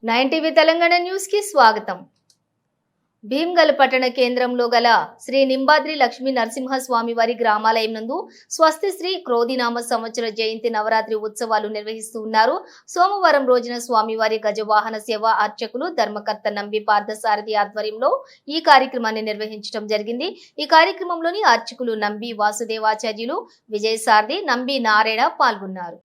9 TV Telangana news కి స్వాగతం. భీమ్గల్ పట్టణ కేంద్రంలో గల శ్రీ నింబాద్రి లక్ష్మీ నరసింహస్వామి వారి గ్రామాలయం నందు స్వస్తి శ్రీ క్రోధినామ సంవత్సర జయంతి నవరాత్రి ఉత్సవాలు నిర్వహిస్తూ ఉన్నారు. సోమవారం రోజున స్వామివారి గజవాహన సేవ అర్చకులు ధర్మకర్త నంబి పార్థసారథి ఆధ్వర్యంలో ఈ కార్యక్రమాన్ని నిర్వహించడం జరిగింది. ఈ కార్యక్రమంలోని అర్చకులు నంబి వాసుదేవాచార్యులు, విజయసారథి, నంబి నారాయణ పాల్గొన్నారు.